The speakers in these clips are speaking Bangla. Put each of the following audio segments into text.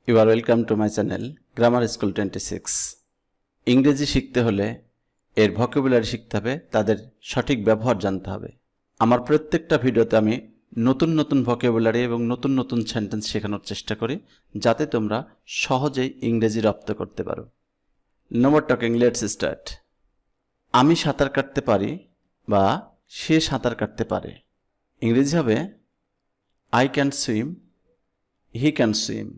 You are welcome to my channel Grammar School 26. ইংরেজি শিখতে হলে এর ভোকাবুলারি শিখতে হবে, তাদের সঠিক ব্যবহার জানতে হবে। আমার প্রত্যেকটা ভিডিওতে আমি নতুন নতুন ভোকাবুলারি এবং নতুন নতুন সেন্টেন্স শেখানোর চেষ্টা করি, যাতে তোমরা সহজেই ইংরেজি রপ্ত করতে পারো। No more talking, let's start. আমি সাঁতার কাটতে পারি বা সে সাঁতার কাটতে পারে। ইংরেজি হবে I can swim, he can swim.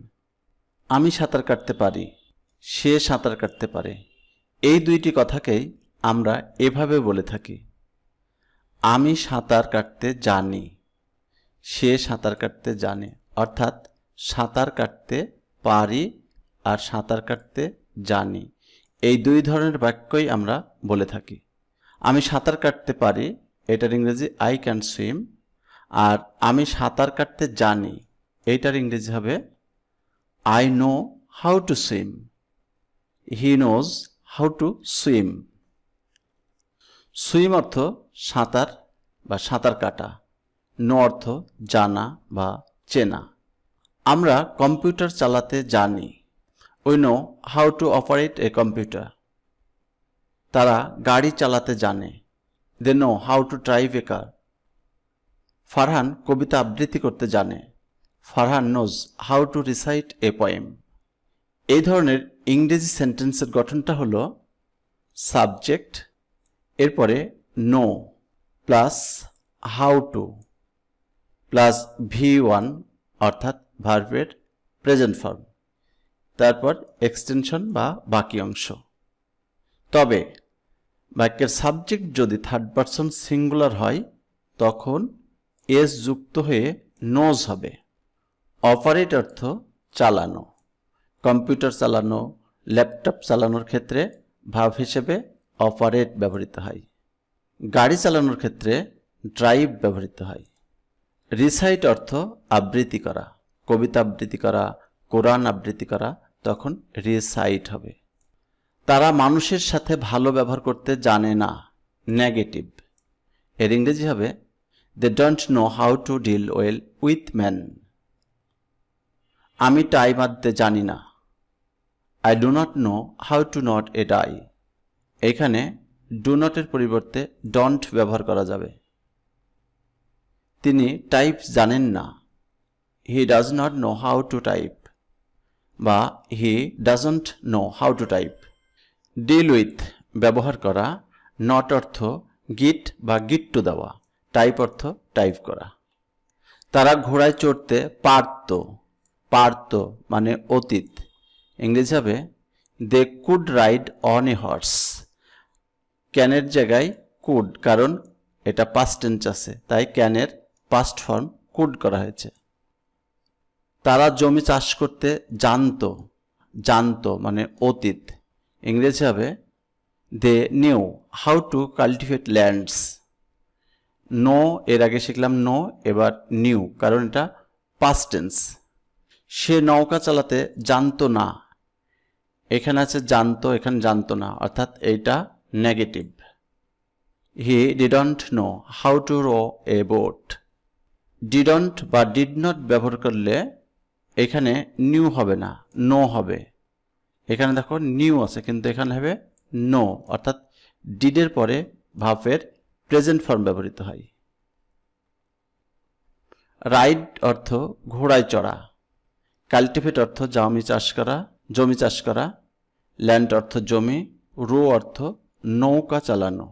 আমি সাঁতার কাটতে পারি, সে সাঁতার কাটতে পারে। এই দুইটি কথাকেই আমরা এভাবে বলে থাকি। আমি সাঁতার কাটতে জানি, সে সাঁতার কাটতে জানে। অর্থাৎ সাঁতার কাটতে পারি আর সাঁতার কাটতে জানি, এই দুই ধরনের বাক্যই আমরা বলে থাকি। আমি সাঁতার কাটতে পারি, এটার ইংরেজি আই ক্যান সুইম। আর আমি সাঁতার কাটতে জানি, এইটার ইংরেজি হবে I know how to swim. He knows how to swim. Swim অর্থ সাঁতার বা সাঁতার কাটা, know অর্থ জানা বা চেনা। আমরা কম্পিউটার চালাতে জানি, we know how to operate a computer. তারা গাড়ি চালাতে জানে, they know how to drive a car. Farhan কবিতা আবৃত্তি করতে জানে, Farhan knows how to recite a poem. এই ধরনের ইংরেজি সেন্টেন্সের গঠনটা হলো সাবজেক্ট, এরপরে know plus how to plus V1 অর্থাৎ ভার্বের প্রেজেন্ট ফর্ম, তারপর এক্সটেনশন বা বাকি অংশ। তবে বাক্যের সাবজেক্ট যদি থার্ড পারসন সিঙ্গুলার হয়, তখন এস যুক্ত হয়ে নোজ হবে। অপারেট অর্থ চালানো, কম্পিউটার চালানো, ল্যাপটপ চালানোর ক্ষেত্রে ভার্ব হিসেবে অপারেট ব্যবহৃত হয়। গাড়ি চালানোর ক্ষেত্রে ড্রাইভ ব্যবহৃত হয়। রিসাইট অর্থ আবৃত্তি করা, কবিতা আবৃত্তি করা, কোরআন আবৃত্তি করা, তখন রিসাইট হবে। তারা মানুষের সাথে ভালো ব্যবহার করতে জানে না, নেগেটিভ। এর ইংরেজি হবে they don't know how to deal well with man. আমি টাই বাঁধতে জানি না, I do not know how to knot a tie. এখানে ডু নটের পরিবর্তে ডন্ট ব্যবহার করা যাবে। তিনি টাইপ জানেন না, he does not know how to type বা he doesn't know how to type. Deal with ব্যবহার করা, নট অর্থ গিট বা গিট্টু দেওয়া, টাইপ অর্থ টাইপ করা। তারা ঘোড়ায় চড়তে পারত, পারত মানে অতীত, ইংরেজি হবে they could ride on a horse. ক্যানের জায়গায় কুড, কারণ এটা পাস্ট টেন্স আছে, তাই ক্যানের পাস্ট ফর্ম কুড করা হয়েছে। তারা জমি চাষ করতে জানতো, জানতো মানে অতীত, ইংরেজি হবে they knew how to cultivate lands. Know এর আগে শিখলাম নো, এবার নিউ, কারণ এটা পাস্ট টেন্স। সে নৌকা চালাতে জানতো না, এখানে আছে জানতো, এখানে জানতো না, অর্থাৎ এইটা negative. He didn't know how to row a boat. Didn't বা ডিড নট ব্যবহার করলে এখানে নিউ হবে না, নো হবে। এখানে দেখো নিউ আছে, কিন্তু এখানে হবে নো, অর্থাৎ ডিডের পরে ভার্বের প্রেজেন্ট ফর্ম ব্যবহৃত হয়। রাইড অর্থ ঘোড়ায় চড়া, কাল্টিভেট অর্থ জমি চাষ করা, জমি চাষ করা, ল্যান্ড অর্থ জমি, রো অর্থ নৌকা চালানো,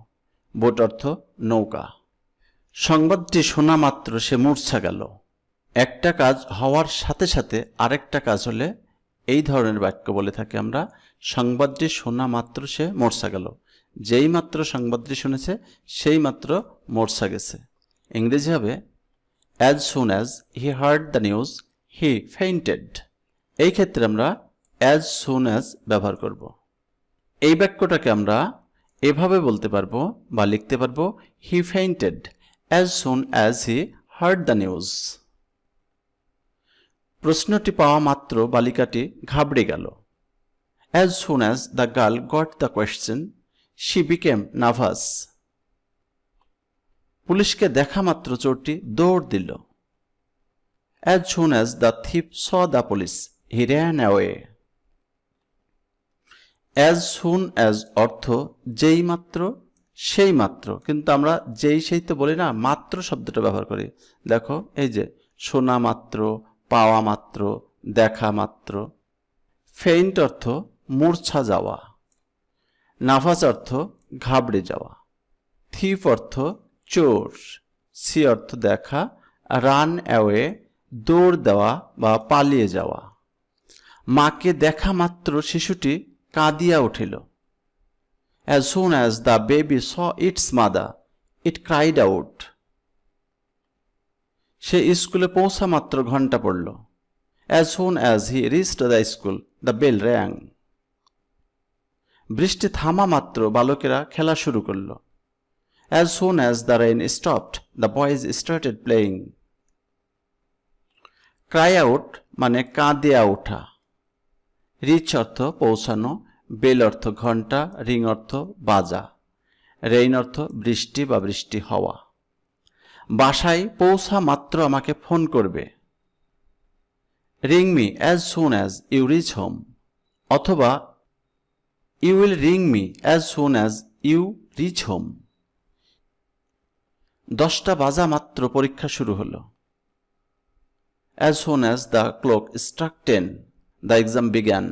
বোট অর্থ নৌকা। সংবাদটি শোনা মাত্র সে মূর্ছা গেল। একটা কাজ হওয়ার সাথে সাথে আরেকটা কাজ হলে এই ধরনের বাক্য বলে থাকি আমরা, সংবাদটি শোনা মাত্র সে মূর্ছা গেল। যেই মাত্র সংবাদটি শুনেছে সেই মাত্র মূর্ছা গেছে। ইংরেজি হবে as soon as he heard the news he fainted. এই ক্ষেত্রে আমরা as soon as ব্যবহার করব। এই বাক্যটাকে আমরা এভাবে বলতে পারবো বা লিখতে পারবো he fainted as soon as he heard the news. প্রশ্নটি পাওয়া মাত্র বালিকাটি ঘাবড়ে গেল। As soon as the girl got the question she became nervous. পুলিশকে দেখা মাত্র চোরটি দৌড় দিল। As soon as the thief saw the police he ran away. As soon as অর্থ যেই মাত্র সেই মাত্র, কিন্তু আমরা যেই সেই তো বলি না, মাত্র শব্দটা ব্যবহার করি। দেখো এই যে শোনা মাত্র, পাওয়া মাত্র, দেখা মাত্র। ফেইন্ট অর্থ মূর্ছা যাওয়া। নার্ভাস অর্থ ঘাবড়ে যাওয়া। থিফ অর্থ চোর। সি অর্থ দেখা। রান অ্যাওয়ে দৌড় দেওয়া বা পালিয়ে যাওয়া। মাকে দেখা মাত্র শিশুটি কাঁদিয়া উঠিল। As soon as the baby saw its mother, it cried out. সে স্কুলে পৌঁছা মাত্র ঘন্টা পড়ল। As soon as he reached the school, the bell rang. বৃষ্টি থামা মাত্র বালকেরা খেলা শুরু করল। As soon as the rain stopped, the boys started playing. Cry out মানে কাঁদিয়া ওঠা। রিচ অর্থ পৌঁছানো। বেল অর্থ ঘন্টা। রিং অর্থ বাজা। রেইন অর্থ বৃষ্টি বা বৃষ্টি হওয়া। বাসায় পৌঁছা মাত্র আমাকে ফোন করবে। Ring me as soon as you reach home, অথবা you will ring me as soon as you reach home. 10টা বাজা মাত্র পরীক্ষা শুরু হলো। As soon as the clock struck 10, the exam began.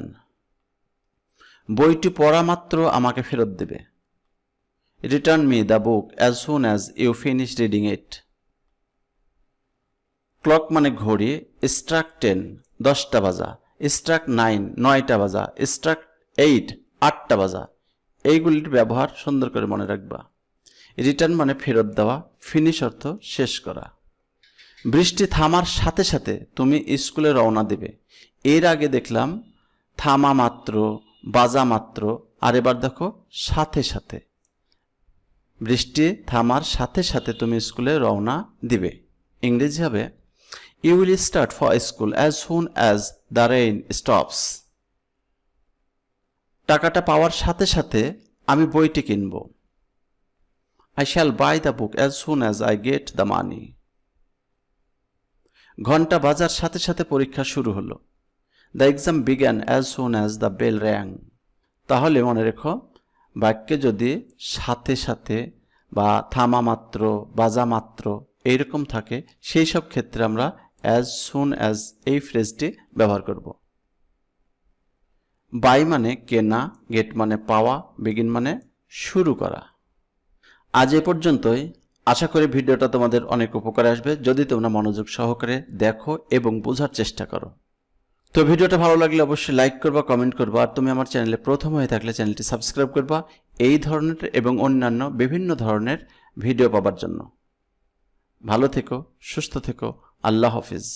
বইটি পড়া মাত্র আমাকে ফেরত দেবে। Return me the book as soon as you finish reading it. Clock মানে ঘড়ি। স্ট্রাক 10 10টা বাজা। স্ট্রাক 9 9টা বাজা। স্ট্রাক 8 8টা বাজা। এইগুলির ব্যবহার সুন্দর করে মনে রাখবা। রিটার্ন মানে ফেরত দেওয়া। ফিনিশ অর্থ শেষ করা। বৃষ্টি থামার সাথে সাথে তুমি স্কুলে রওনা দেবে। এর আগে দেখলাম থামা মাত্র, বাজা মাত্র, আর এবার দেখো সাথে সাথে। বৃষ্টি থামার সাথে সাথে তুমি স্কুলে রওনা দিবে। ইংরেজি হবে you will start for school as soon as the rain stops. টাকাটা পাওয়ার সাথে সাথে আমি বইটি কিনব। I shall buy the book as soon as I get the money. ঘন্টা বাজার সাথে সাথে পরীক্ষা শুরু হলো। The exam began as soon as the bell rang. তাহলে মনে রেখো, বাক্যে যদি সাথে সাথে বা থামা মাত্র, বাজা মাত্র এইরকম থাকে, সেই সব ক্ষেত্রে আমরা অ্যাজ সুন অ্যাজ এই ফ্রেজটি ব্যবহার করব। বাই মানে কেনা, গেট মানে পাওয়া, বিগিন মানে শুরু করা। আজ এ পর্যন্তই। আশা করি ভিডিওটা তোমাদের অনেক উপকারে আসবে যদি তোমরা মনোযোগ সহকারে দেখো এবং বোঝার চেষ্টা করো। তো ভিডিওটা ভালো লাগলে অবশ্যই লাইক করবা, কমেন্ট করবা, আর তুমি আমার চ্যানেলে প্রথম হয়ে থাকলে চ্যানেলটি সাবস্ক্রাইব করবা এই ধরনের এবং অন্যান্য বিভিন্ন ধরনের ভিডিও পাবার জন্য। ভালো থেকো, সুস্থ থেকো। আল্লাহ হাফিজ।